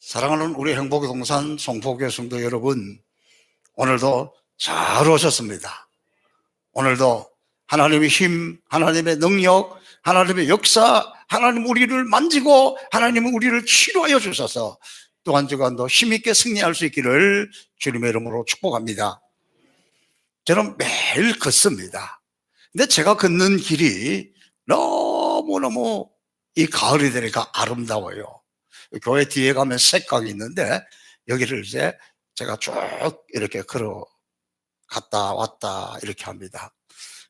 사랑하는 우리 행복의 동산 송포교회 성도 여러분, 오늘도 잘 오셨습니다. 오늘도 하나님의 힘, 하나님의 능력, 하나님의 역사, 하나님 우리를 만지고 하나님은 우리를 치료하여 주셔서 또 한 주간도 힘있게 승리할 수 있기를 주님의 이름으로 축복합니다. 저는 매일 걷습니다. 근데 제가 걷는 길이 너무너무 이 가을이 되니까 아름다워요. 교회 뒤에 가면 색강이 있는데 여기를 이제 제가 쭉 이렇게 걸어 갔다 왔다 이렇게 합니다.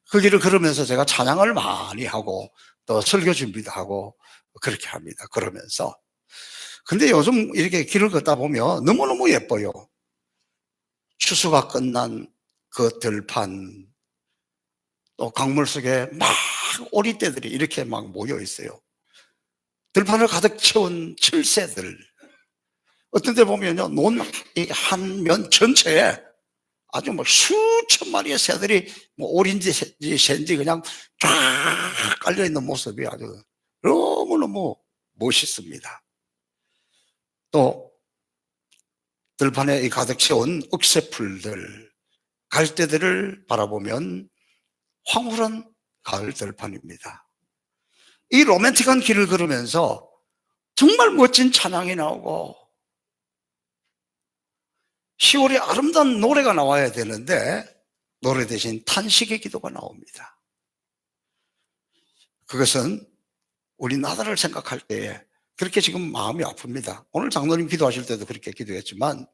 그 길을 걸으면서 제가 찬양을 많이 하고 또 설교 준비도 하고 그렇게 합니다. 그러면서. 근데 요즘 이렇게 길을 걷다 보면 너무너무 예뻐요. 추수가 끝난 그 들판, 또 강물 속에 막 오리떼들이 이렇게 막 모여 있어요. 들판을 가득 채운 철새들. 어떤 데 보면요, 논 한 면 전체에 아주 뭐 수천 마리의 새들이 뭐 오리인지 새인지 그냥 쫙 깔려있는 모습이 아주 너무너무 멋있습니다. 또 들판에 가득 채운 억새풀들, 갈대들을 바라보면 황홀한 가을 들판입니다. 이 로맨틱한 길을 걸으면서 정말 멋진 찬양이 나오고 10월에 아름다운 노래가 나와야 되는데 노래 대신 탄식의 기도가 나옵니다. 그것은 우리 나라를 생각할 때에 그렇게 지금 마음이 아픕니다. 오늘 장로님 기도하실 때도 그렇게 기도했지만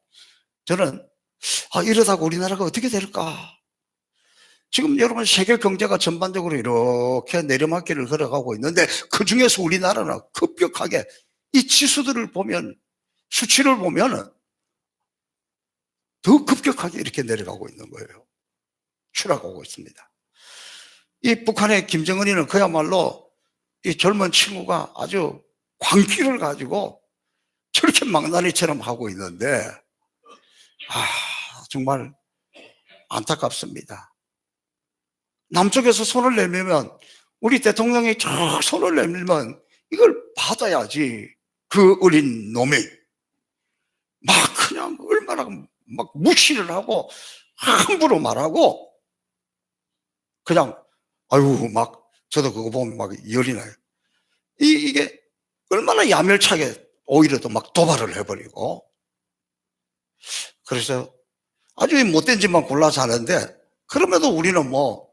저는 이러다가 우리나라가 어떻게 될까? 지금 여러분 세계 경제가 전반적으로 이렇게 내리막길을 걸어가고 있는데 그중에서 우리나라는 급격하게 이 지수들을 보면, 수치를 보면 더 급격하게 이렇게 내려가고 있는 거예요. 추락하고 있습니다. 이 북한의 김정은이는 그야말로 이 젊은 친구가 아주 광기를 가지고 저렇게 망나니처럼 하고 있는데 정말 안타깝습니다. 남쪽에서 손을 내밀면, 우리 대통령이 쫙 손을 내밀면 이걸 받아야지. 그 어린 놈이 막 그냥 얼마나 막 무시를 하고 함부로 말하고 그냥 막 저도 그거 보면 막 열이 나요. 이게 얼마나 야멸차게 오히려 또 막 도발을 해버리고. 그래서 아주 못된 짓만 골라서 하는데 그럼에도 우리는 뭐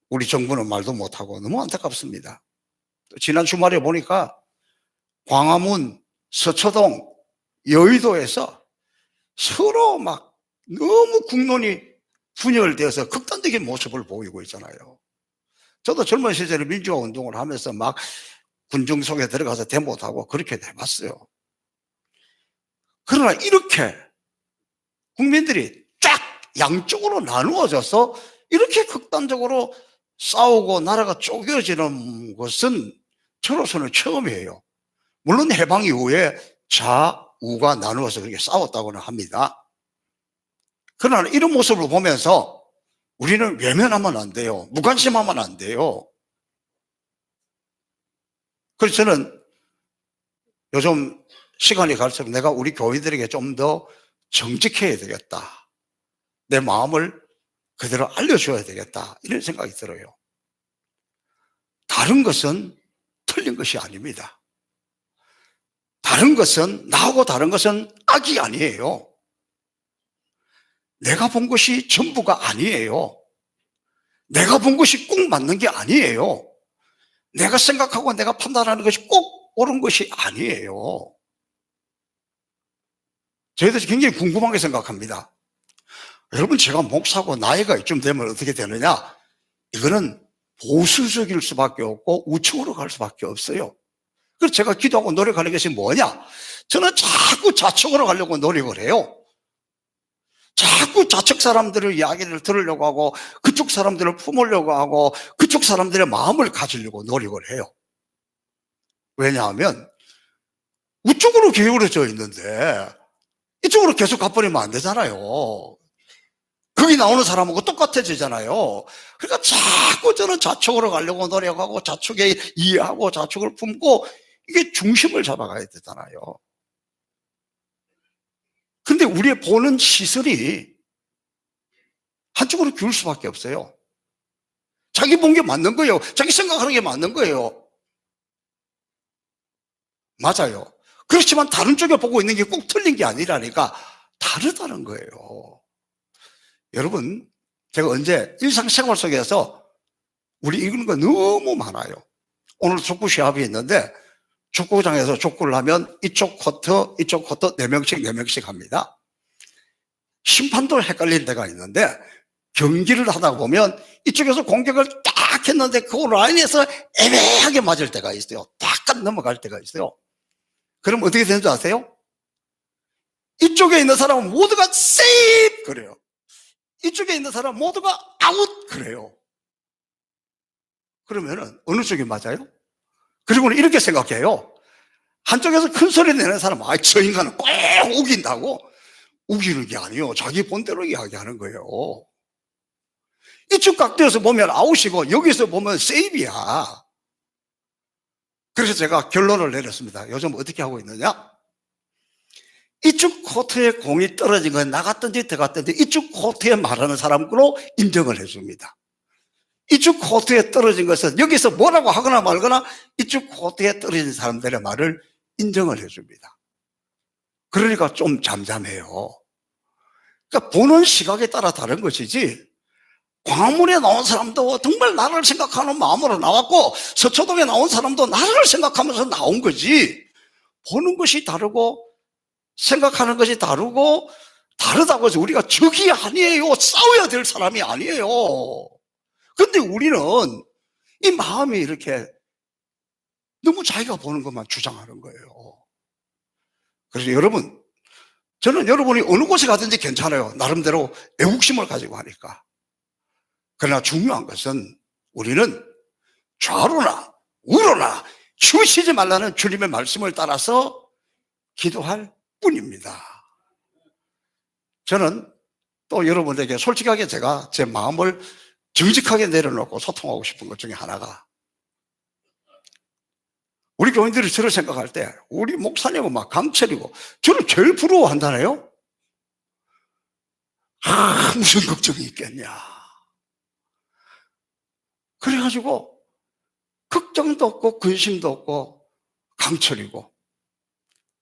우리 정부는 말도 못하고 너무 안타깝습니다. 지난 주말에 보니까 광화문, 서초동, 여의도에서 서로 막 너무 국론이 분열되어서 극단적인 모습을 보이고 있잖아요. 저도 젊은 시절에 민주화 운동을 하면서 막 군중 속에 들어가서 데모도 하고 그렇게 해봤어요. 그러나 이렇게 국민들이 쫙 양쪽으로 나누어져서 이렇게 극단적으로 싸우고 나라가 쪼개지는 것은 저로서는 처음이에요. 물론 해방 이후에 좌우가 나누어서 그렇게 싸웠다고는 합니다. 그러나 이런 모습을 보면서 우리는 외면하면 안 돼요. 무관심하면 안 돼요. 그래서 저는 요즘 시간이 갈수록 내가 우리 교인들에게 좀 더 정직해야 되겠다. 내 마음을 그대로 알려줘야 되겠다. 이런 생각이 들어요. 다른 것은 틀린 것이 아닙니다. 다른 것은, 나하고 다른 것은 악이 아니에요. 내가 본 것이 전부가 아니에요. 내가 본 것이 꼭 맞는 게 아니에요. 내가 생각하고 내가 판단하는 것이 꼭 옳은 것이 아니에요. 저희들이 굉장히 궁금하게 생각합니다. 여러분, 제가 목사고 나이가 이쯤 되면 어떻게 되느냐? 이거는 보수적일 수밖에 없고 우측으로 갈 수밖에 없어요. 그래서 제가 기도하고 노력하는 것이 뭐냐? 저는 자꾸 좌측으로 가려고 노력을 해요. 자꾸 좌측 사람들의 이야기를 들으려고 하고 그쪽 사람들을 품으려고 하고 그쪽 사람들의 마음을 가지려고 노력을 해요. 왜냐하면 우측으로 기울어져 있는데 이쪽으로 계속 가버리면 안 되잖아요. 거기 나오는 사람하고 똑같아지잖아요. 그러니까 자꾸 저는 좌측으로 가려고 노력하고 좌측에 이해하고 좌측을 품고 이게 중심을 잡아가야 되잖아요. 근데 우리의 보는 시선이 한쪽으로 기울 수밖에 없어요. 자기 본 게 맞는 거예요. 자기 생각하는 게 맞는 거예요. 맞아요. 그렇지만 다른 쪽에 보고 있는 게 꼭 틀린 게 아니라니까 다르다는 거예요. 여러분, 제가 언제 일상생활 속에서 우리 읽는 거 너무 많아요. 오늘 축구 시합이 있는데 축구장에서 축구를 하면 이쪽 쿼터 4명씩 4명씩 합니다. 심판도 헷갈린 데가 있는데 경기를 하다 보면 이쪽에서 공격을 딱 했는데 그 라인에서 애매하게 맞을 때가 있어요. 약간 넘어갈 때가 있어요. 그럼 어떻게 되는 줄 아세요? 이쪽에 있는 사람은 모두가 세이브 그래요. 이쪽에 있는 사람은 모두가 아웃 그래요. 그러면은 어느 쪽이 맞아요? 그리고는 이렇게 생각해요. 한쪽에서 큰 소리 내는 사람은 저 인간은 꼭 우긴다고. 우기는 게 아니에요. 자기 본대로 이야기하는 거예요. 이쪽 각도에서 보면 아웃이고 여기서 보면 세이브야. 그래서 제가 결론을 내렸습니다. 요즘 어떻게 하고 있느냐? 이쪽 코트에 공이 떨어진 건 나갔든지 들어갔든지 이쪽 코트에 말하는 사람으로 인정을 해줍니다. 이쪽 코트에 떨어진 것은 여기서 뭐라고 하거나 말거나 이쪽 코트에 떨어진 사람들의 말을 인정을 해줍니다. 그러니까 좀 잠잠해요. 그러니까 보는 시각에 따라 다른 것이지, 광화문에 나온 사람도 정말 나를 생각하는 마음으로 나왔고 서초동에 나온 사람도 나를 생각하면서 나온 거지, 보는 것이 다르고 생각하는 것이 다르고 다르다고 해서 우리가 적이 아니에요. 싸워야 될 사람이 아니에요. 근데 우리는 이 마음이 이렇게 너무 자기가 보는 것만 주장하는 거예요. 그래서 여러분, 저는 여러분이 어느 곳에 가든지 괜찮아요. 나름대로 애국심을 가지고 하니까. 그러나 중요한 것은 우리는 좌로나 우로나 치우치지 말라는 주님의 말씀을 따라서 기도할 뿐입니다. 저는 또 여러분에게 솔직하게 제가 제 마음을 정직하게 내려놓고 소통하고 싶은 것 중에 하나가, 우리 교인들이 저를 생각할 때 우리 목사님은 막 강철이고 저를 제일 부러워한다네요. 무슨 걱정이 있겠냐. 그래가지고 걱정도 없고 근심도 없고 강철이고,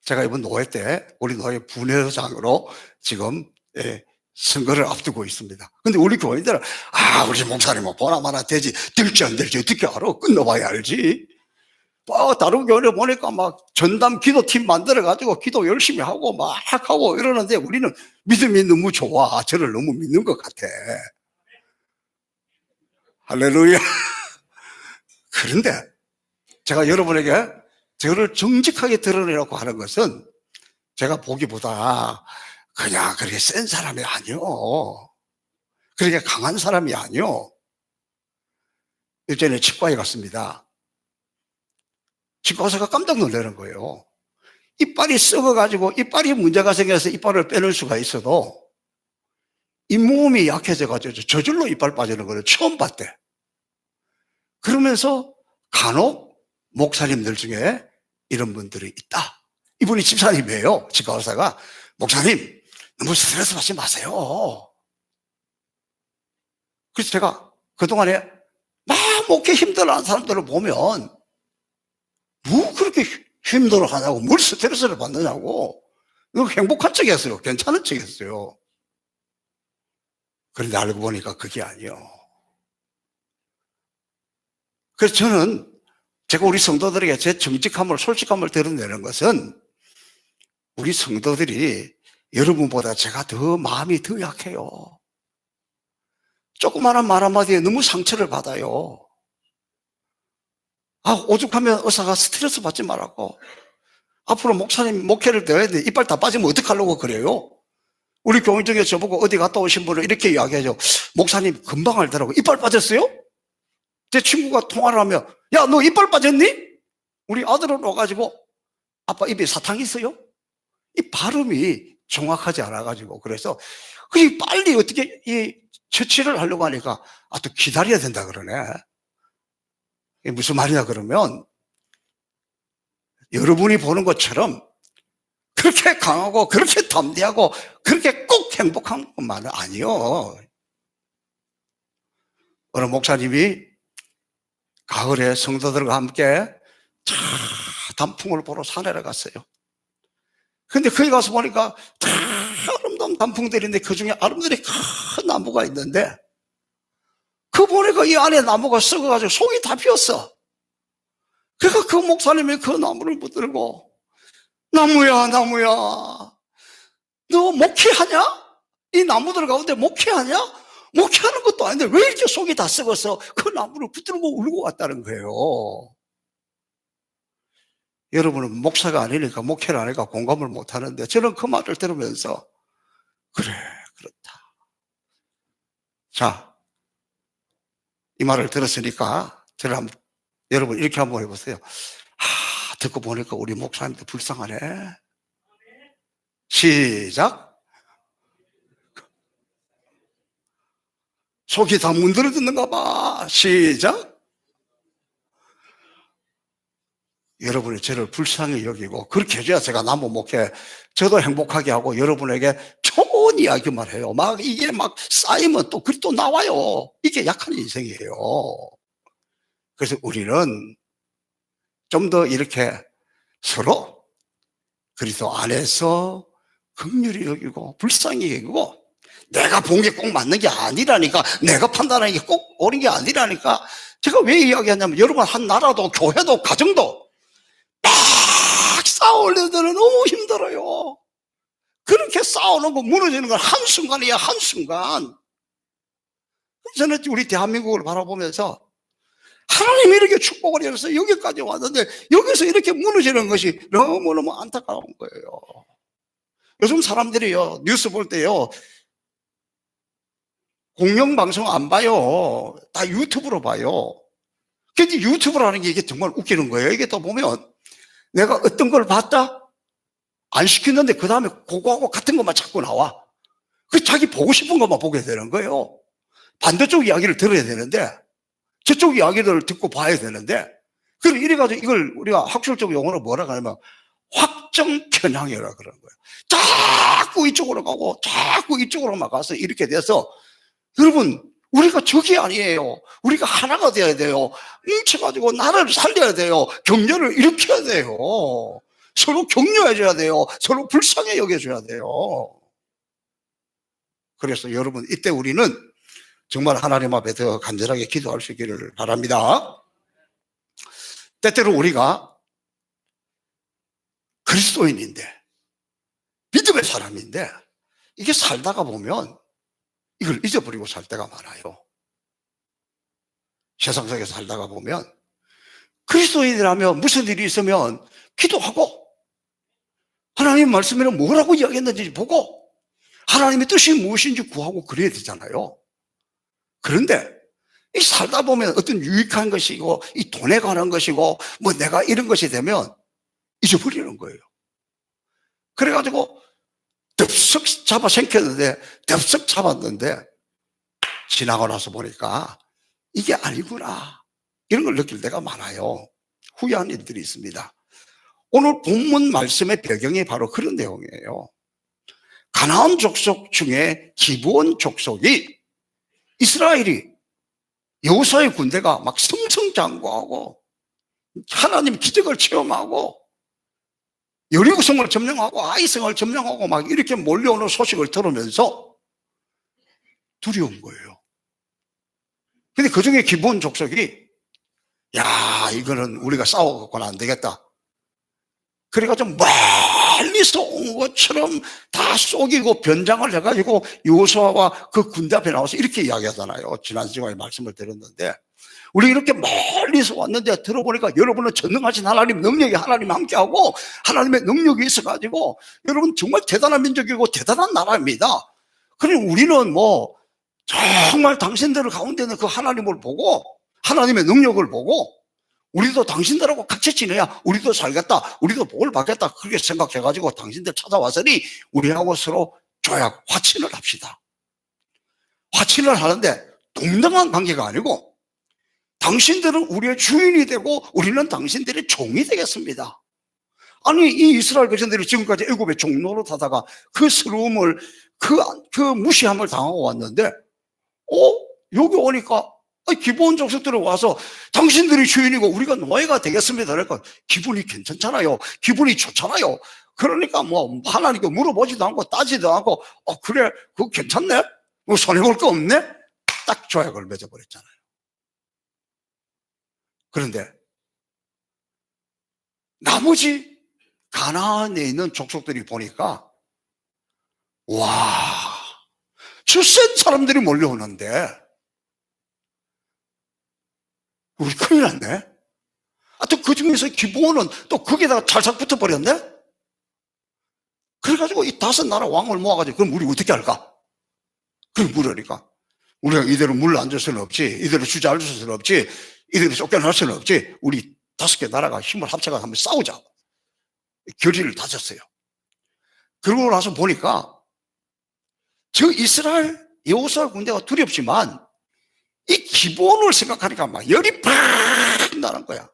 제가 이번 노회 때 우리 노회 분회장으로 지금 선거를 앞두고 있습니다. 근데 우리 교인들은 우리 목사님은 보나마나 되지, 될지 안 될지 어떻게 알아? 끝나봐야 알지. 다른 교회 보니까 막 전담 기도팀 만들어가지고 기도 열심히 하고 막 하고 이러는데 우리는 믿음이 너무 좋아. 저를 너무 믿는 것 같아. 할렐루야. 그런데 제가 여러분에게 저를 정직하게 드러내려고 하는 것은 제가 보기보다 그냥 그렇게 센 사람이 아니요, 그렇게 강한 사람이 아니요. 일전에 치과에 갔습니다. 치과 의사가 깜짝 놀라는 거예요. 이빨이 썩어가지고 이빨이 문제가 생겨서 이빨을 빼낼 수가 있어도 잇몸이 약해져가지고 저절로 이빨 빠지는 걸 처음 봤대. 그러면서 간혹 목사님들 중에 이런 분들이 있다. 이분이 집사님이에요. 치과 의사가. 목사님, 너무 스트레스 받지 마세요. 그래서 제가 그동안에 막 목회 힘들어하는 사람들을 보면 뭐 그렇게 힘들어 하냐고, 뭘 스트레스를 받느냐고, 이거 행복한 척이었어요. 괜찮은 척이었어요. 그런데 알고 보니까 그게 아니에요. 그래서 저는 제가 우리 성도들에게 제 정직함을, 솔직함을 드러내는 것은 우리 성도들이 여러분보다 제가 더 마음이 더 약해요. 조그마한 말 한마디에 너무 상처를 받아요. 오죽하면 의사가 스트레스 받지 말라고. 앞으로 목사님 목회를 더 해야 돼. 이빨 다 빠지면 어떡하려고 그래요? 우리 교인 중에 저보고 어디 갔다 오신 분은 이렇게 이야기하죠. 목사님 금방 알더라고. 이빨 빠졌어요? 제 친구가 통화를 하면, 야, 너 이빨 빠졌니? 우리 아들은 와가지고, 아빠 입에 사탕 있어요? 이 발음이 정확하지 않아가지고, 그래서 빨리 어떻게 이 처치를 하려고 하니까 또 기다려야 된다 그러네. 이게 무슨 말이냐 그러면, 여러분이 보는 것처럼 그렇게 강하고 그렇게 담대하고 그렇게 꼭 행복한 것만은 아니요. 어느 목사님이 가을에 성도들과 함께 다 단풍을 보러 산에를 갔어요. 근데 거기 가서 보니까 다 아름다운 단풍들인데 그 중에 아름드리 큰 나무가 있는데 그 보니까 이 안에 나무가 썩어가지고 속이 다 비었어. 그러니까 그 목사님이 그 나무를 붙들고 나무야 나무야 너 목회하냐? 이 나무들 가운데 목회하냐? 목회하는 것도 아닌데 왜 이렇게 속이 다 썩어서 그 나무를 붙들고 울고 왔다는 거예요. 여러분은 목사가 아니니까 목회를 하니까 공감을 못하는데 저는 그 말을 들으면서 그래 그렇다. 자, 이 말을 들었으니까 저를 한번, 여러분 이렇게 한번 해보세요. 듣고 보니까 우리 목사님도 불쌍하네. 시작. 속이 다 문드러 듣는가 봐. 시작. 여러분이 저를 불쌍히 여기고 그렇게 해줘야 제가 나무 목회 저도 행복하게 하고 여러분에게 좋은 이야기만 해요. 막 이게 막 쌓이면 또 그리 또 나와요. 이게 약한 인생이에요. 그래서 우리는 좀 더 이렇게 서로 그리스도 안에서 긍휼히 여기고 불쌍히 여기고 내가 본 게 꼭 맞는 게 아니라니까, 내가 판단하는 게 꼭 옳은 게 아니라니까. 제가 왜 이야기하냐면 여러분 한 나라도 교회도 가정도 막 싸우려는 데는 너무 힘들어요. 그렇게 싸워놓고 무너지는 건 한순간이야, 한순간. 저는 우리 대한민국을 바라보면서 하나님이 이렇게 축복을 해서 여기까지 왔는데 여기서 이렇게 무너지는 것이 너무너무 안타까운 거예요. 요즘 사람들이요, 뉴스 볼 때요, 공영방송 안 봐요. 다 유튜브로 봐요. 근데 유튜브라는 게 이게 정말 웃기는 거예요. 이게 또 보면 내가 어떤 걸 봤다? 안 시켰는데 그 다음에 그거하고 같은 것만 자꾸 나와. 그 자기 보고 싶은 것만 보게 되는 거예요. 반대쪽 이야기를 들어야 되는데 저쪽 이야기를 듣고 봐야 되는데, 그럼 이래가지고 이걸 우리가 학술적 용어로 뭐라 하냐면 확정 편향이라 그러는 거예요. 자꾸 이쪽으로 가고 자꾸 이쪽으로만 가서 이렇게 돼서, 여러분 우리가 적이 아니에요. 우리가 하나가 돼야 돼요. 뭉쳐가지고 나라를 살려야 돼요. 격려를 일으켜야 돼요. 서로 격려해줘야 돼요. 서로 불쌍히 여겨줘야 돼요. 그래서 여러분 이때 우리는 정말 하나님 앞에 더 간절하게 기도할 수 있기를 바랍니다. 때때로 우리가 그리스도인인데 믿음의 사람인데 이게 살다가 보면 이걸 잊어버리고 살 때가 많아요. 세상 속에서 살다가 보면 그리스도인이라면 무슨 일이 있으면 기도하고 하나님 말씀에는 뭐라고 이야기했는지 보고 하나님의 뜻이 무엇인지 구하고 그래야 되잖아요. 그런데 이 살다 보면 어떤 유익한 것이고 이 돈에 관한 것이고 뭐 내가 이런 것이 되면 잊어버리는 거예요. 그래가지고 덥석 잡아 생겼는데 덥석 잡았는데 지나고 나서 보니까 이게 아니구나, 이런 걸 느낄 때가 많아요. 후회한 일들이 있습니다. 오늘 본문 말씀의 배경이 바로 그런 내용이에요. 가나안 족속 중에 기브온 족속이 이스라엘이 여호수아의 군대가 막 승승장구하고 하나님 기적을 체험하고 여리고성을 점령하고 아이성을 점령하고 막 이렇게 몰려오는 소식을 들으면서 두려운 거예요. 근데 그 중에 기브온 족속이 야, 이거는 우리가 싸워갖고는 안 되겠다. 그래가지고 멀리서 온 것처럼 다 속이고 변장을 해가지고 여호수아와 그 군대 앞에 나와서 이렇게 이야기하잖아요. 지난 시간에 말씀을 드렸는데, 우리 이렇게 멀리서 왔는데 들어보니까 여러분은 전능하신 하나님 능력이 하나님 함께하고 하나님의 능력이 있어가지고 여러분 정말 대단한 민족이고 대단한 나라입니다. 그럼 우리는 뭐 정말 당신들 가운데는 그 하나님을 보고 하나님의 능력을 보고 우리도 당신들하고 같이 지내야 우리도 살겠다, 우리도 복을 받겠다, 그렇게 생각해가지고 당신들 찾아와서니 우리하고 서로 조약, 화친을 합시다. 화친을 하는데 동등한 관계가 아니고 당신들은 우리의 주인이 되고 우리는 당신들의 종이 되겠습니다. 아니, 이 이스라엘 백성들이 지금까지 애굽의 종노릇 하다가 그 서러움을, 그 무시함을 당하고 왔는데, 여기 오니까, 기브온 족속들이 와서 당신들이 주인이고 우리가 노예가 되겠습니다. 그러니까 기분이 괜찮잖아요. 기분이 좋잖아요. 그러니까 뭐 하나님께 물어보지도 않고 따지도 않고, 그래, 그거 괜찮네? 뭐 손해볼 거 없네? 딱 조약을 맺어버렸잖아요. 그런데 나머지 가나안에 있는 족속들이 보니까, 와, 저 센 사람들이 몰려오는데 우리 큰일 났네. 또 그 중에서 기브온은 또 거기다가 찰싹 붙어버렸네. 그래가지고 이 5나라 왕을 모아가지고, 그럼 우리 어떻게 할까? 그걸 물으니까, 우리가 이대로 물러앉을 수는 없지, 이대로 주저앉을 수는 없지, 이대로 쫓겨날 수는 없지, 우리 5개 나라가 힘을 합쳐서 한번 싸우자. 결의를 다졌어요. 그러고 나서 보니까 저 이스라엘 여호수아 군대가 두렵지만 이 기브온을 생각하니까 막 열이 팍 나는 거야.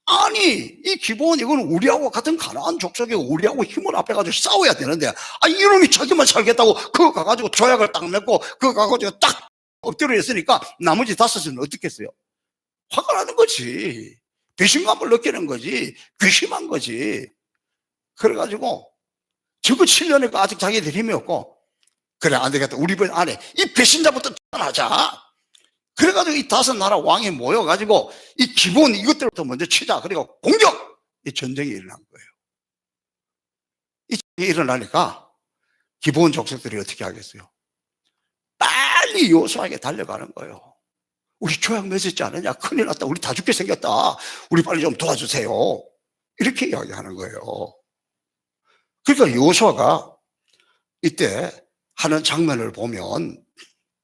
아니, 이 기브온, 이건 우리하고 같은 가나안 족속에 우리하고 힘을 합해가지고 싸워야 되는데, 이놈이 자기만 살겠다고 그거 가가지고 조약을 딱 맺고 그거 가가지고 딱 엎드려 있으니까 나머지 5은 어떻게 했어요? 화가 나는 거지. 배신감을 느끼는 거지. 괘씸한 거지. 그래가지고 저거 7년이니까 아직 자기들 힘이 없고, 그래, 안 되겠다. 우리 안에 이 배신자부터 떠나자. 그래가지고 이 5나라 왕이 모여가지고 이 기본 이것들부터 먼저 치자. 그리고 공격! 이 전쟁이 일어난 거예요. 이 전쟁이 일어나니까 기본 족속들이 어떻게 하겠어요? 빨리 여호수아에게 달려가는 거예요. 우리 조약 맺었지 않느냐? 큰일 났다. 우리 다 죽게 생겼다. 우리 빨리 좀 도와주세요. 이렇게 이야기하는 거예요. 그러니까 여호수아가 이때 하는 장면을 보면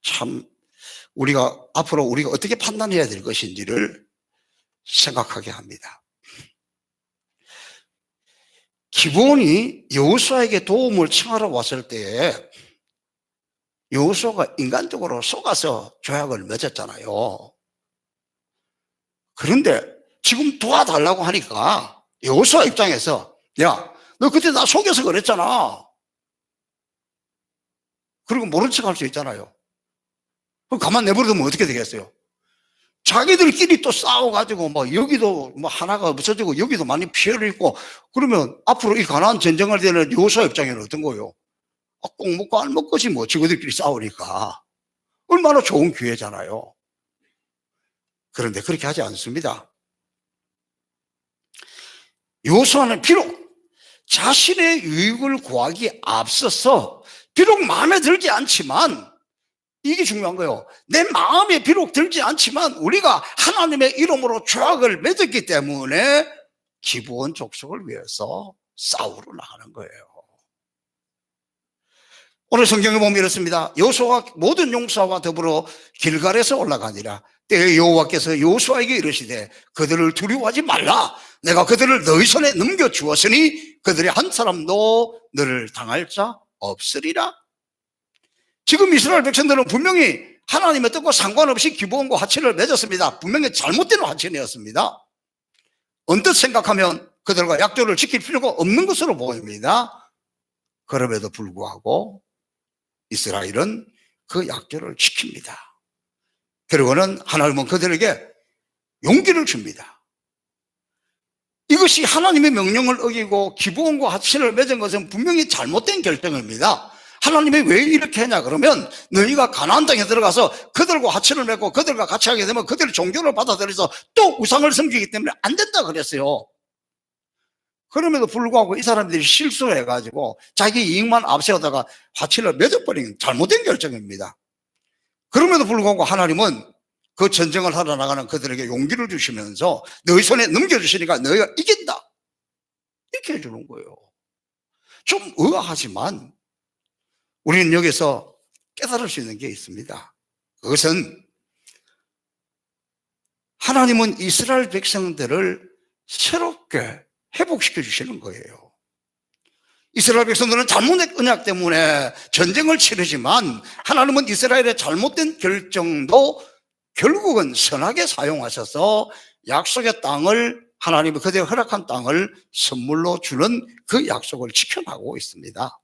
참 앞으로 우리가 어떻게 판단해야 될 것인지를 생각하게 합니다. 기브온이 여호수아에게 도움을 청하러 왔을 때 여호수아가 인간적으로 속아서 조약을 맺었잖아요. 그런데 지금 도와달라고 하니까 여호수아 입장에서, 야, 너 그때 나 속여서 그랬잖아. 그리고 모른 척 할 수 있잖아요. 그럼 가만 내버려두면 어떻게 되겠어요? 자기들끼리 또 싸워가지고 여기도 하나가 없어지고 여기도 많이 피해를 입고, 그러면 앞으로 이 가나안 전쟁을 되는 여호수아 입장에는 어떤 거예요? 꼭 먹고 안 먹고지 뭐, 지구들끼리 싸우니까. 얼마나 좋은 기회잖아요. 그런데 그렇게 하지 않습니다. 여호수아는 비록 자신의 유익을 구하기 앞서서 비록 마음에 들지 않지만, 이게 중요한 거예요. 내 마음에 비록 들지 않지만 우리가 하나님의 이름으로 조약을 맺었기 때문에 기브온 족속을 위해서 싸우러 나가는 거예요. 오늘 성경에 보면 이렇습니다. 여호수아가 모든 용사와 더불어 길갈에서 올라가니라. 때에 여호와께서 여호수아에게 이르시되 그들을 두려워하지 말라. 내가 그들을 너희 손에 넘겨주었으니 그들의 한 사람도 너를 당할 자 없으리라. 지금 이스라엘 백성들은 분명히 하나님의 뜻과 상관없이 기브온과 화친을 맺었습니다. 분명히 잘못된 화친이었습니다. 언뜻 생각하면 그들과 약조를 지킬 필요가 없는 것으로 보입니다. 그럼에도 불구하고 이스라엘은 그 약조를 지킵니다. 그리고는 하나님은 그들에게 용기를 줍니다. 이것이 하나님의 명령을 어기고 기브온과 화친을 맺은 것은 분명히 잘못된 결정입니다. 하나님이 왜 이렇게 하냐 그러면, 너희가 가나안 땅에 들어가서 그들과 화친을 맺고 그들과 같이 하게 되면 그들의 종교를 받아들여서 또 우상을 섬기기 때문에 안 된다 그랬어요. 그럼에도 불구하고 이 사람들이 실수해가지고 자기 이익만 앞세우다가 화친을 맺어버린 잘못된 결정입니다. 그럼에도 불구하고 하나님은 그 전쟁을 하러 나가는 그들에게 용기를 주시면서 너희 손에 넘겨주시니까 너희가 이긴다, 이렇게 해주는 거예요. 좀 의아하지만 우리는 여기서 깨달을 수 있는 게 있습니다. 그것은 하나님은 이스라엘 백성들을 새롭게 회복시켜 주시는 거예요. 이스라엘 백성들은 잘못된 언약 때문에 전쟁을 치르지만 하나님은 이스라엘의 잘못된 결정도 결국은 선하게 사용하셔서 약속의 땅을 하나님이 그대 허락한 땅을 선물로 주는 그 약속을 지켜나가고 있습니다.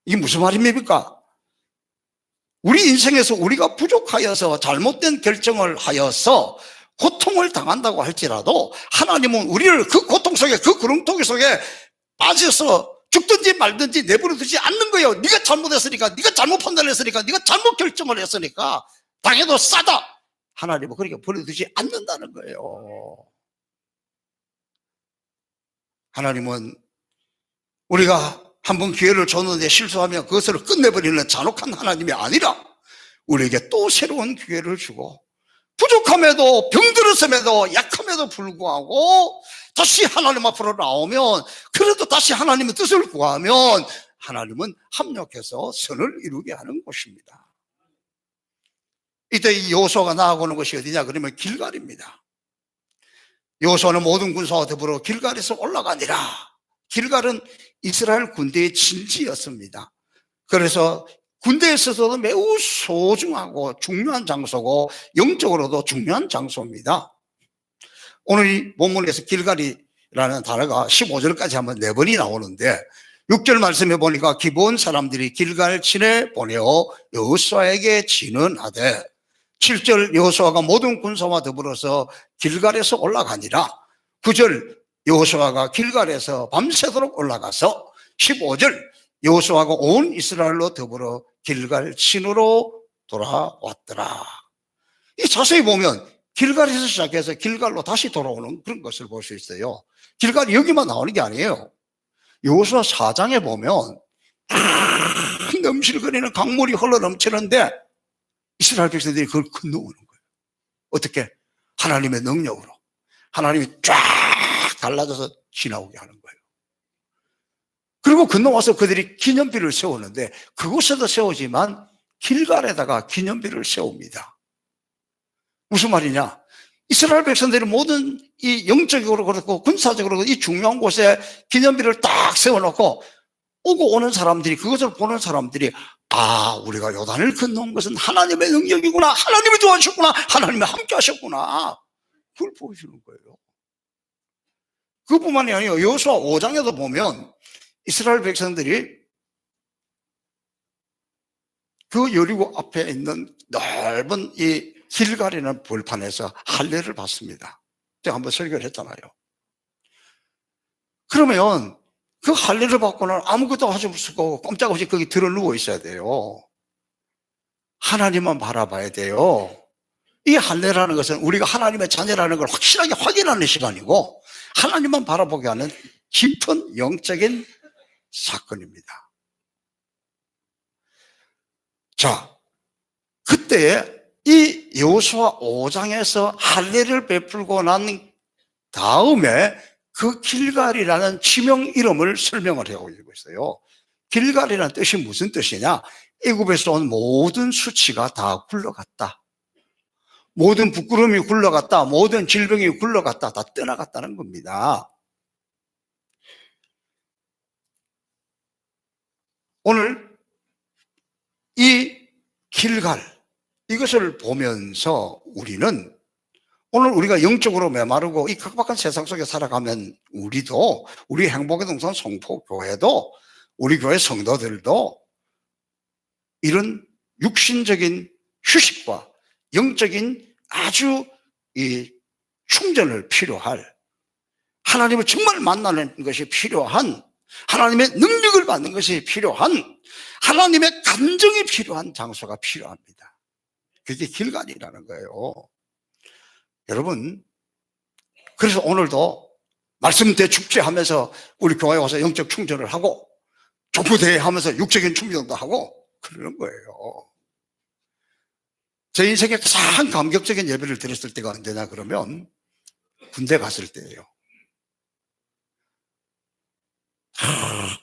이게 무슨 말입니까? 우리 인생에서 우리가 부족하여서 잘못된 결정을 하여서 고통을 당한다고 할지라도 하나님은 우리를 그 고통 속에, 그 구렁텅이 속에 빠져서 죽든지 말든지 내버려 두지 않는 거예요. 네가 잘못했으니까, 네가 잘못 판단했으니까, 네가 잘못 결정을 했으니까 당해도 싸다. 하나님은 그렇게 버려두지 않는다는 거예요. 하나님은 우리가 한번 기회를 줬는데 실수하면 그것을 끝내버리는 잔혹한 하나님이 아니라 우리에게 또 새로운 기회를 주고, 부족함에도 병들었음에도 약함에도 불구하고 다시 하나님 앞으로 나오면, 그래도 다시 하나님의 뜻을 구하면 하나님은 합력해서 선을 이루게 하는 것입니다. 이때 이 여호수아가 나아가는 것이 어디냐 그러면 길갈입니다. 여호수아는 모든 군사와 더불어 길갈에서 올라가니라. 길갈은 이스라엘 군대의 진지였습니다. 그래서 군대에 있어서도 매우 소중하고 중요한 장소고 영적으로도 중요한 장소입니다. 오늘 이 본문에서 길갈이라는 단어가 15절까지 한번 4번이 나오는데 6절 말씀해 보니까 기브온 사람들이 길갈 진에 보내어 여호수아에게 진언하되, 7절 여호수아가 모든 군사와 더불어서 길갈에서 올라가니라. 9절 여호수아가 길갈에서 밤새도록 올라가서, 15절 여호수아가 온 이스라엘로 더불어 길갈 진으로 돌아왔더라. 이 자세히 보면 길갈에서 시작해서 길갈로 다시 돌아오는 그런 것을 볼 수 있어요. 길갈이 여기만 나오는 게 아니에요. 여호수아 4장에 보면 넘실거리는 강물이 흘러넘치는데 이스라엘 백성들이 그걸 건너오는 거예요. 어떻게? 하나님의 능력으로. 하나님이 쫙 달라져서 지나오게 하는 거예요. 그리고 건너와서 그들이 기념비를 세우는데, 그곳에도 세우지만 길갈에다가 기념비를 세웁니다. 무슨 말이냐? 이스라엘 백성들이 모든 이 영적으로 그렇고 군사적으로 이 중요한 곳에 기념비를 딱 세워놓고 오고 오는 사람들이, 그것을 보는 사람들이, 아, 우리가 요단을 건너온 것은 하나님의 능력이구나, 하나님이 도와주셨구나, 하나님이 함께 하셨구나, 그걸 보여주는 거예요. 그뿐만이 아니에요. 여호수아 5장에도 보면 이스라엘 백성들이 그 여리고 앞에 있는 넓은 이 길갈이라는 벌판에서 할례를 받습니다. 제가 한번 설교를 했잖아요. 그러면 그 할례를 받고는 아무것도 하지 못하고 꼼짝없이 거기 들어 누워 있어야 돼요. 하나님만 바라봐야 돼요. 이 할례라는 것은 우리가 하나님의 자녀라는 걸 확실하게 확인하는 시간이고, 하나님만 바라보게 하는 깊은 영적인 사건입니다. 자, 그때 이 여호수아 5장에서 할례를 베풀고 난 다음에 그 길갈이라는 지명 이름을 설명을 하고 있어요. 길갈이라는 뜻이 무슨 뜻이냐? 애굽에서 온 모든 수치가 다 굴러갔다, 모든 부끄러움이 굴러갔다, 모든 질병이 굴러갔다, 다 떠나갔다는 겁니다. 오늘 이 길갈, 이것을 보면서 우리는, 오늘 우리가 영적으로 메마르고 이 각박한 세상 속에 살아가면 우리도, 우리 행복의 동산 성포교회도, 우리 교회 성도들도 이런 육신적인 휴식과 영적인 아주 이 충전을 필요할, 하나님을 정말 만나는 것이 필요한, 하나님의 능력을 받는 것이 필요한, 하나님의 감정이 필요한 장소가 필요합니다. 그게 길갈이라는 거예요. 여러분, 그래서 오늘도 말씀 대축제 하면서 우리 교회에 와서 영적 충전을 하고, 족구대회 하면서 육적인 충전도 하고 그러는 거예요. 제 인생에 가장 감격적인 예배를 드렸을 때가 언제냐 그러면 군대 갔을 때예요.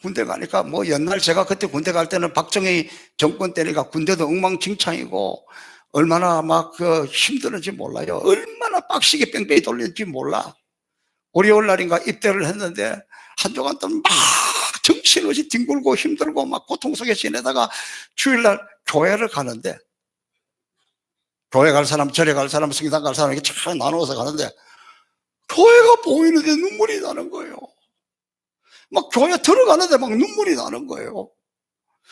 군대 가니까 뭐 옛날 제가 그때 군대 갈 때는 박정희 정권 때니까 군대도 엉망진창이고 얼마나 막 그 힘들었는지 몰라요. 얼마나 빡시게 뺑뺑이 돌렸는지 몰라. 월요일 날인가 입대를 했는데 한 주간 동안 막 정신없이 뒹굴고 힘들고 막 고통 속에 지내다가 주일날 교회를 가는데, 교회 갈 사람, 절에 갈 사람, 성당 갈 사람 이렇게 잘 나누어서 가는데 교회가 보이는데 눈물이 나는 거예요. 막 교회 들어가는데 막 눈물이 나는 거예요.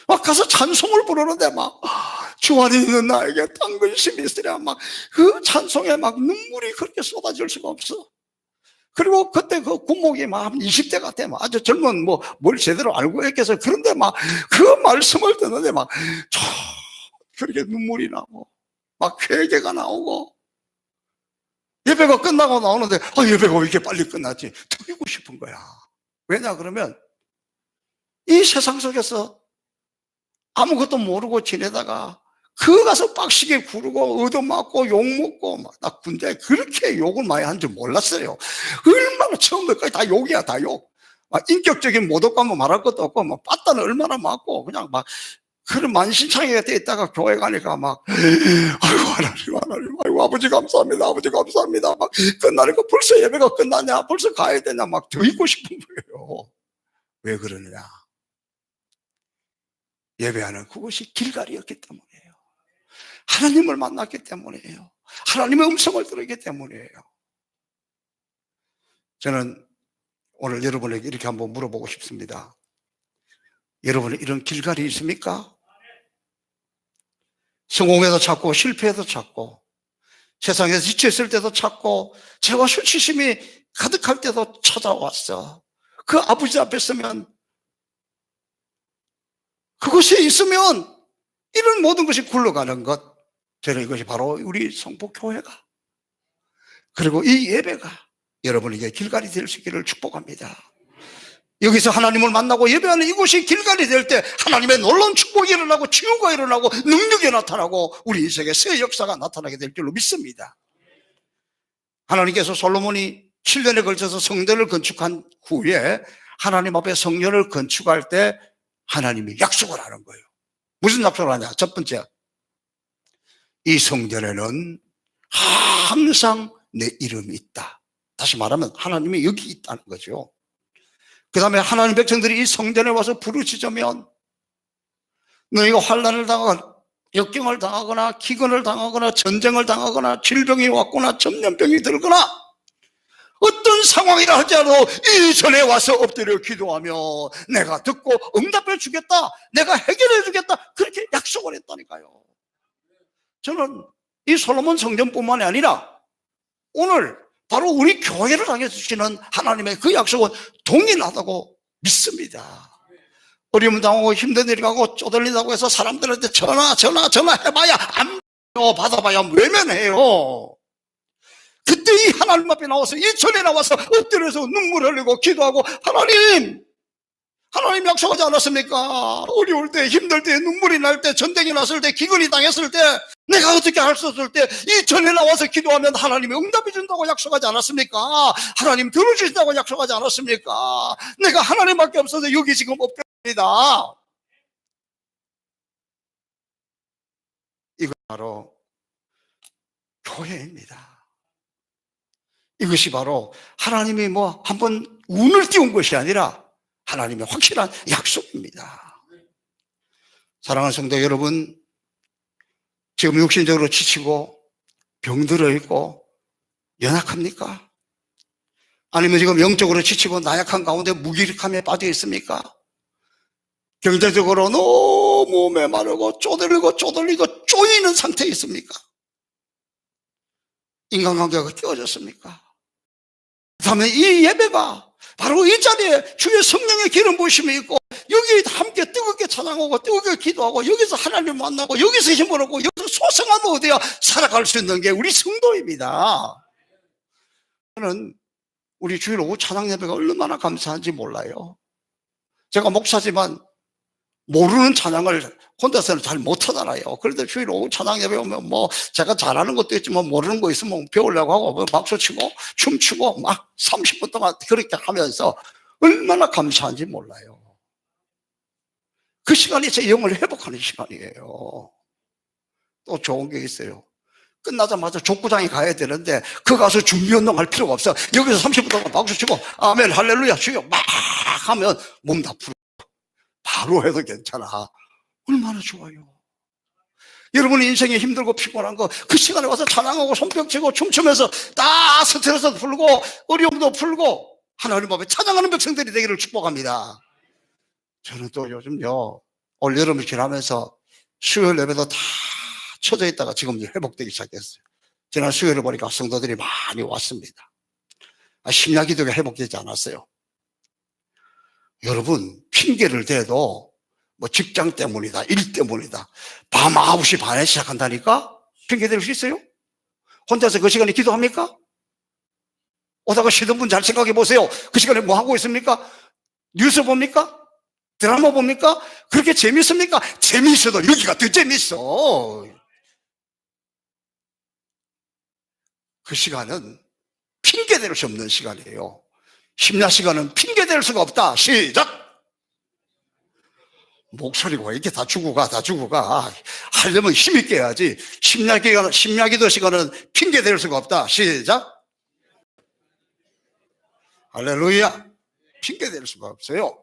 막 가서 찬송을 부르는데 막 주 안에 있는 나에게 당근심이 있으랴 막 그 찬송에 막 눈물이 그렇게 쏟아질 수가 없어. 그리고 그때 그 군목이 막 한 20대 같아. 막 아주 젊은 뭘 제대로 알고 했겠어요. 그런데 막 그 말씀을 듣는데 막 그렇게 눈물이 나고 막 회개가 나오고 예배가 끝나고 나오는데 예배가 왜 이렇게 빨리 끝났지? 드리고 싶은 거야. 왜냐 그러면 이 세상 속에서 아무것도 모르고 지내다가 그 가서 빡시게 구르고 얻어맞고 욕먹고 나 군대에 그렇게 욕을 많이 한 줄 몰랐어요. 얼마나 처음부터까지 다 욕이야, 다 욕. 막 인격적인 모독감은 말할 것도 없고 막 빠따는 얼마나 맞고 그냥 막 그런 만신창이가 돼 있다가 교회 가니까 막 아이고 하나님 아이고 아버지 감사합니다, 아버지 감사합니다. 막 끝나니까 벌써 예배가 끝나냐, 벌써 가야 되냐 막 더 있고 싶은 거예요. 왜 그러느냐? 예배하는 그것이 길갈이었기 때문이에요. 하나님을 만났기 때문이에요. 하나님의 음성을 들었기 때문이에요. 저는 오늘 여러분에게 이렇게 한번 물어보고 싶습니다. 여러분은 이런 길갈이 있습니까? 성공해도 찾고 실패해도 찾고 세상에서 지쳐있을 때도 찾고 죄와 수치심이 가득할 때도 찾아왔어. 그 아버지 앞에 서면 그것이 있으면 이런 모든 것이 굴러가는 것, 저는 이것이 바로 우리 성북교회가 그리고 이 예배가 여러분에게 길갈이 될 수 있기를 축복합니다. 여기서 하나님을 만나고 예배하는 이곳이 길갈이 될 때 하나님의 놀라운 축복이 일어나고 치유가 일어나고 능력이 나타나고 우리 인생의 새 역사가 나타나게 될 줄로 믿습니다. 하나님께서 솔로몬이 7년에 걸쳐서 성전을 건축한 후에 하나님 앞에 성전을 건축할 때 하나님이 약속을 하는 거예요. 무슨 약속을 하냐? 첫 번째, 이 성전에는 항상 내 이름이 있다. 다시 말하면 하나님이 여기 있다는 거죠. 그 다음에 하나님 백성들이 이 성전에 와서 부르짖으면 너희가 환난을 당하거나 역경을 당하거나 기근을 당하거나 전쟁을 당하거나 질병이 왔거나 전염병이 들거나 어떤 상황이라 할지라도 이 전에 와서 엎드려 기도하며 내가 듣고 응답해 주겠다, 내가 해결해 주겠다, 그렇게 약속을 했다니까요. 저는 이 솔로몬 성전뿐만이 아니라 오늘 바로 우리 교회를 향해 주시는 하나님의 그 약속은 동일하다고 믿습니다. 어려움 당하고 힘든 일이 가고 쪼들린다고 해서 사람들한테 전화해봐야 안 받아봐야 외면해요. 그때 이 하나님 앞에 나와서 이 전에 나와서 엎드려서 눈물 흘리고 기도하고 하나님 약속하지 않았습니까? 어려울 때, 힘들 때, 눈물이 날 때, 전쟁이 났을 때, 기근이 당했을 때, 내가 어떻게 할 수 없을 때 이 전에 나와서 기도하면 하나님이 응답해 준다고 약속하지 않았습니까? 하나님 들어주신다고 약속하지 않았습니까? 내가 하나님밖에 없어서 여기 지금 엎드립니다. 이건 바로 교회입니다. 이것이 바로 하나님이 한번 운을 띄운 것이 아니라 하나님의 확실한 약속입니다. 사랑하는 성도 여러분, 지금 육신적으로 지치고 병들어 있고 연약합니까? 아니면 지금 영적으로 지치고 나약한 가운데 무기력함에 빠져 있습니까? 경제적으로 너무 메마르고 쪼들리고 쪼이는 상태에 있습니까? 인간관계가 깨어졌습니까? 그 다음에 이 예배가 바로 이 자리에 주의 성령의 기름 부으심이 있고 여기 함께 뜨겁게 찬양하고 뜨겁게 기도하고 여기서 하나님을 만나고 여기서 힘을 얻고 여기서 소성함을 얻어야 살아갈 수 있는 게 우리 성도입니다. 저는 우리 주일 오후 찬양 예배가 얼마나 감사한지 몰라요. 제가 목사지만 모르는 찬양을 혼자서는 잘 못하잖아요. 그런데 주일 오후 찬양 예배 오면 제가 잘하는 것도 있지만 모르는 거 있으면 배우려고 하고 박수치고 춤추고 막 30분 동안 그렇게 하면서 얼마나 감사한지 몰라요. 그 시간이 제 영을 회복하는 시간이에요. 또 좋은 게 있어요. 끝나자마자 족구장에 가야 되는데 그 가서 준비운동 할 필요가 없어. 여기서 30분 동안 박수치고 아멘 할렐루야 주여 막 하면 몸 다 풀어. 바로 해도 괜찮아. 얼마나 좋아요. 여러분의 인생에 힘들고 피곤한 거 그 시간에 와서 찬양하고 손뼉치고 춤추면서 다 스트레스도 풀고 어려움도 풀고 하나님 앞에 찬양하는 백성들이 되기를 축복합니다. 저는 또 요즘요, 올 여름을 지나면서 수요일 예배도 다 쳐져 있다가 지금 회복되기 시작했어요. 지난 수요일에 보니까 성도들이 많이 왔습니다. 심야기도가 회복되지 않았어요. 여러분, 핑계를 대도 뭐 직장 때문이다, 일 때문이다, 밤 9시 반에 시작한다니까 핑계 댈 수 있어요? 혼자서 그 시간에 기도합니까? 오다가 쉬던 분 잘 생각해 보세요. 그 시간에 뭐 하고 있습니까? 뉴스 봅니까? 드라마 봅니까? 그렇게 재밌습니까? 재밌어도 여기가 더 재밌어. 그 시간은 핑계댈 수 없는 시간이에요. 심야 시간은 핑계댈 수가 없다. 시작! 목소리가 왜 이렇게 다 죽어가. 하려면 힘있게 해야지. 심야기도 시간은 핑계댈 수가 없다. 시작! 할렐루야! 핑계댈 수가 없어요.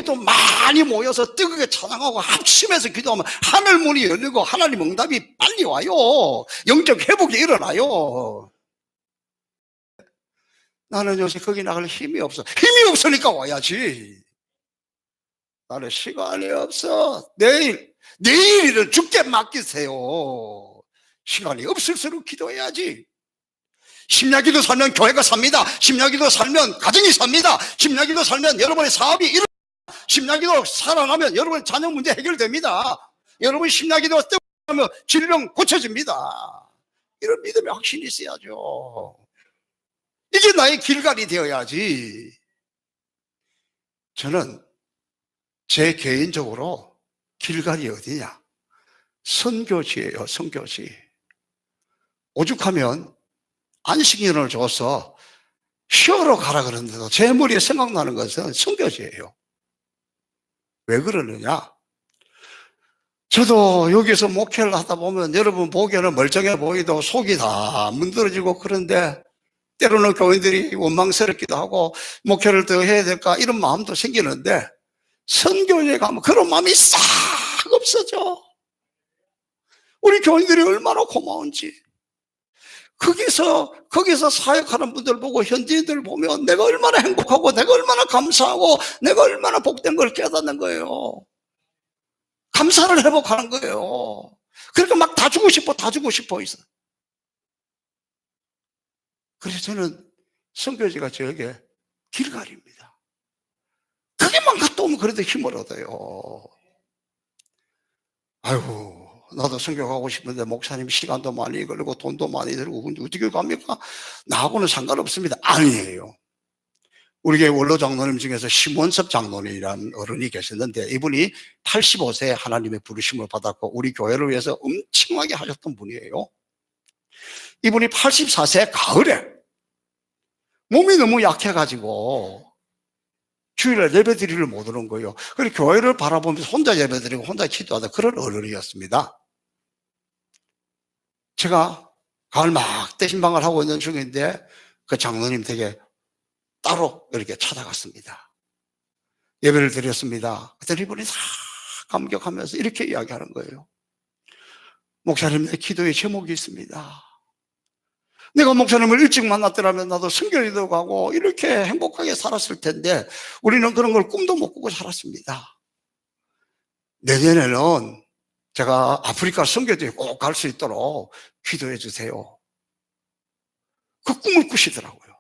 또 많이 모여서 뜨겁게 찬양하고 합심해서 기도하면 하늘 문이 열리고 하나님 응답이 빨리 와요. 영적 회복이 일어나요. 나는 요새 거기 나갈 힘이 없어. 힘이 없으니까 와야지. 나는 시간이 없어. 내일은 죽게 맡기세요. 시간이 없을수록 기도해야지. 심야기도 살면 교회가 삽니다. 심야기도 살면 가정이 삽니다. 심야기도 살면 여러분의 사업이 일어납니다. 심야기도 살아나면 여러분의 자녀 문제 해결됩니다. 여러분 심야기도 뜨면 질병 고쳐집니다. 이런 믿음의 확신이 있어야죠. 이게 나의 길갈이 되어야지. 저는 제 개인적으로 길갈이 어디냐? 선교지예요. 선교지. 오죽하면 안식년을 줘서 쉬어러 가라 그러는데도 제 머리에 생각나는 것은 선교지예요. 왜 그러느냐? 저도 여기서 목회를 하다 보면 여러분 보기에는 멀쩡해 보이도 속이 다 문드러지고 그런데 때로는 교인들이 원망스럽기도 하고 목회를 더 해야 될까 이런 마음도 생기는데 선교에 가면 그런 마음이 싹 없어져. 우리 교인들이 얼마나 고마운지. 거기서 사역하는 분들 보고 현지인들 보면 내가 얼마나 행복하고 내가 얼마나 감사하고 내가 얼마나 복된 걸 깨닫는 거예요. 감사를 회복하는 거예요. 그러니까 막 다 주고 싶어 있어. 그래서 저는 선교지가 저에게 길갈입니다. 그게만 갔다 오면 그래도 힘을 얻어요. 아이고, 나도 선교 가고 싶은데 목사님 시간도 많이 걸리고 돈도 많이 들고 어떻게 갑니까? 나하고는 상관없습니다. 아니에요. 우리 교회 원로 장로님 중에서 심원섭 장로님이라는 어른이 계셨는데 이분이 85세에 하나님의 부르심을 받았고 우리 교회를 위해서 엄청나게 하셨던 분이에요. 이분이 84세 가을에 몸이 너무 약해가지고 주일날 예배드리를 못 오는 거예요. 그래서 교회를 바라보면서 혼자 예배드리고 혼자 기도하다 그런 어른이었습니다. 제가 가을 막대 신방을 하고 있는 중인데 그 장로님 댁에 따로 이렇게 찾아갔습니다. 예배를 드렸습니다. 그랬더니 이분이 다 감격하면서 이렇게 이야기하는 거예요. 목사님, 내 기도에 제목이 있습니다. 내가 목사님을 일찍 만났더라면 나도 선교지도 가고 이렇게 행복하게 살았을 텐데 우리는 그런 걸 꿈도 못 꾸고 살았습니다. 내년에는 제가 아프리카 선교지에 꼭 갈 수 있도록 기도해 주세요. 그 꿈을 꾸시더라고요.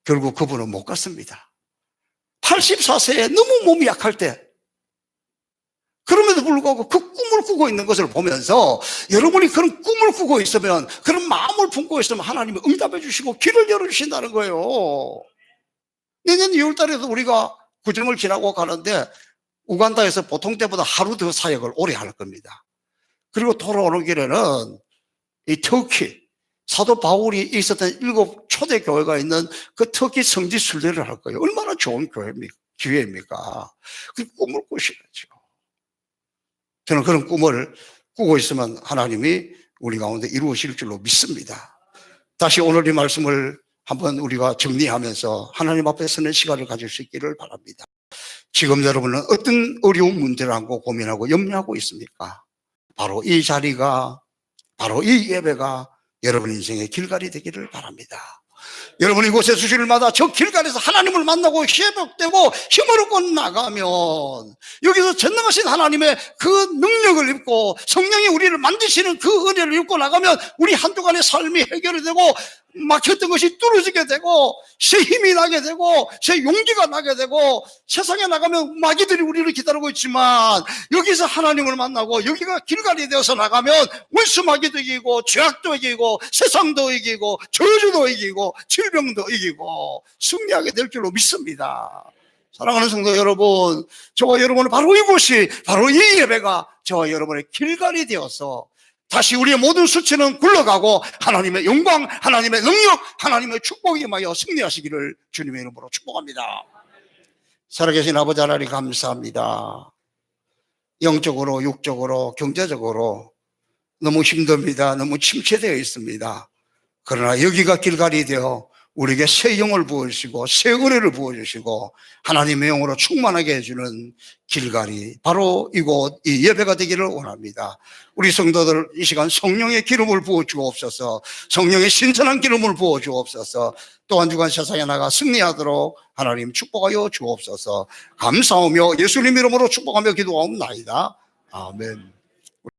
결국 그분은 못 갔습니다. 84세에 너무 몸이 약할 때 그럼에도 불구하고 그 꿈을 꾸고 있는 것을 보면서 여러분이 그런 꿈을 꾸고 있으면 그런 마음을 품고 있으면 하나님이 응답해 주시고 길을 열어주신다는 거예요. 내년 2월 달에도 우리가 구정을 지나고 가는데 우간다에서 보통 때보다 하루 더 사역을 오래 할 겁니다. 그리고 돌아오는 길에는 이 터키 사도 바울이 있었던 7 초대 교회가 있는 그 터키 성지 순례를 할 거예요. 얼마나 좋은 기회입니까? 그 꿈을 꾸시겠죠. 저는 그런 꿈을 꾸고 있으면 하나님이 우리 가운데 이루어질 줄로 믿습니다. 다시 오늘 이 말씀을 한번 우리가 정리하면서 하나님 앞에 서는 시간을 가질 수 있기를 바랍니다. 지금 여러분은 어떤 어려운 문제를 안고 고민하고 염려하고 있습니까? 바로 이 자리가, 바로 이 예배가 여러분 인생의 길갈이 되기를 바랍니다. 여러분이 이곳에 주실마다 저 길가에서 하나님을 만나고 회복되고 힘을 얻고 나가면 여기서 전능하신 하나님의 그 능력을 입고 성령이 우리를 만드시는 그 은혜를 입고 나가면 우리 한 주간의 삶이 해결이 되고 막혔던 것이 뚫어지게 되고 새 힘이 나게 되고 새 용기가 나게 되고 세상에 나가면 마귀들이 우리를 기다리고 있지만 여기서 하나님을 만나고 여기가 길갈이 되어서 나가면 원수 마귀도 이기고 죄악도 이기고 세상도 이기고 저주도 이기고 질병도 이기고 승리하게 될 줄로 믿습니다. 사랑하는 성도 여러분, 저와 여러분은 바로 이곳이, 바로 이 예배가 저와 여러분의 길갈이 되어서 다시 우리의 모든 수치는 굴러가고 하나님의 영광, 하나님의 능력, 하나님의 축복이 임하여 승리하시기를 주님의 이름으로 축복합니다. 살아계신 아버지 하나님 감사합니다. 영적으로, 육적으로, 경제적으로 너무 힘듭니다. 너무 침체되어 있습니다. 그러나 여기가 길갈이 되어 우리에게 새 영을 부어주시고 새 은혜를 부어주시고 하나님의 영으로 충만하게 해주는 길갈이 바로 이곳 이 예배가 되기를 원합니다. 우리 성도들 이 시간 성령의 기름을 부어주옵소서. 성령의 신선한 기름을 부어주옵소서. 또 한 주간 세상에 나가 승리하도록 하나님 축복하여 주옵소서. 감사하며 예수님 이름으로 축복하며 기도하옵나이다. 아멘.